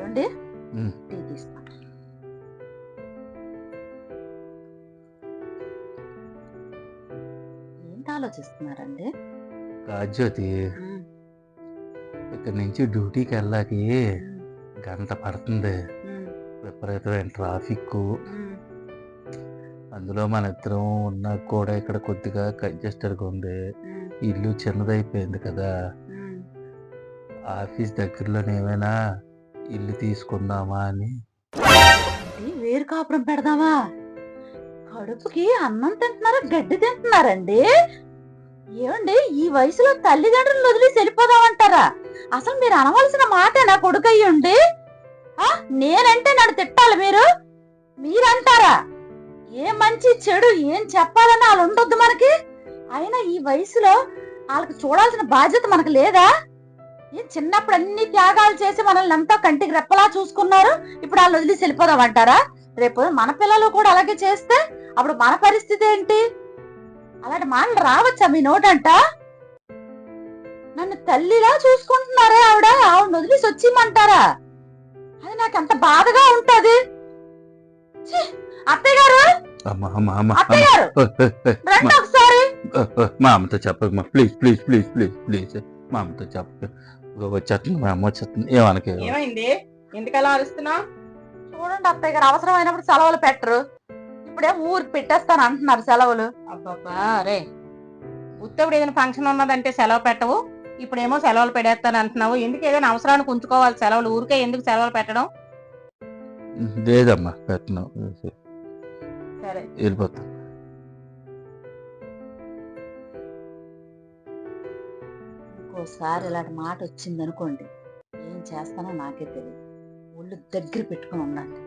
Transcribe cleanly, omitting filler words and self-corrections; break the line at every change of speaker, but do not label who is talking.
ఏమండి టీ తీసుకోండి. ఏంటి ఆలోచిస్తున్నారండి?
కాజ్యోతి, ఇక్కడ నుంచి డ్యూటీకి వెళ్ళాకి గంట పడుతుంది. విపరీతమైన ట్రాఫిక్. అందులో మన ఇద్దరం ఉన్నా కూడా ఇక్కడ కొద్దిగా కంజెస్టెడ్గా ఉంది. ఇల్లు చిన్నదైపోయింది కదా. ఆఫీస్ దగ్గరలోనే ఏమైనా ఇల్లు తీసుకుందామా అని.
వేరు కాపురం పెడదామా? కడుపుకి అన్నం తింటున్నారా, గడ్డి తింటున్నారండి? ఏమండి, ఈ వయసులో తల్లిదండ్రులు వదిలేసి వెళ్ళిపోదామంటారా? అసలు మీరు అనవలసిన మాట నా కొడుకయ్యుండి నేనంటే నన్ను తిట్టాలి మీరంటారా? ఏ మంచి చెడు ఏం చెప్పాలని వాళ్ళు ఉండొద్దు మనకి. అయినా ఈ వయసులో వాళ్ళకి చూడాల్సిన బాధ్యత మనకు లేదా? ఏం చిన్నప్పుడు అన్ని త్యాగాలు చేసి మనల్ని ఎంతో కంటికి రెప్పలా చూసుకున్నారు, ఇప్పుడు వాళ్ళు వదిలేసి వెళ్ళిపోదామంటారా? రేపు మన పిల్లలు కూడా అలాగే చేస్తే అప్పుడు మన పరిస్థితి ఏంటి? అలాంటి మాటలు రావచ్చా మీ నోటంట? నన్ను తల్లిలా చూసుకుంటున్నారే ఆవిడ వదిలేసి వచ్చిమంటారా? అది నాకు ఎంత బాధగా ఉంటది. అత్తయ్య గారు, అత్తయ్య గారు, రండి ఒకసారి.
మా అమ్మతో చెప్పమ్మా, please please please please please. మా అమ్మతో చెప్ప. వచ్చేస్తుంది, మా అమ్మ వచ్చేస్తుంది.
ఏమైంది? ఎందుకలా అరుస్తున్నావు?
చూడండి అత్తయ్య గారు, అవసరమైనప్పుడు సెలవులు పెట్టరు, ఇప్పుడే ఊరికి పెట్టేస్తాను అంటున్నారు సెలవులు.
అబ్బాబా రే, ఉత్తప్పుడు ఏదైనా ఫంక్షన్ ఉన్నదంటే సెలవు పెట్టవు, ఇప్పుడేమో సెలవులు పెడేస్తాను అంటున్నావు. ఎందుకు? ఏదైనా అవసరానికి ఉంచుకోవాలి సెలవులు, ఊరికే ఎందుకు సెలవులు పెట్టడం?
లేదమ్మా, పెట్టను.
సరే,
వెళ్ళిపోతా.
ఇంకోసారి ఇలాంటి మాట వచ్చింది అనుకోండి, ఏం చేస్తానో నాకే తెలియదు. ఒళ్ళు దగ్గర పెట్టుకుని ఉండండి.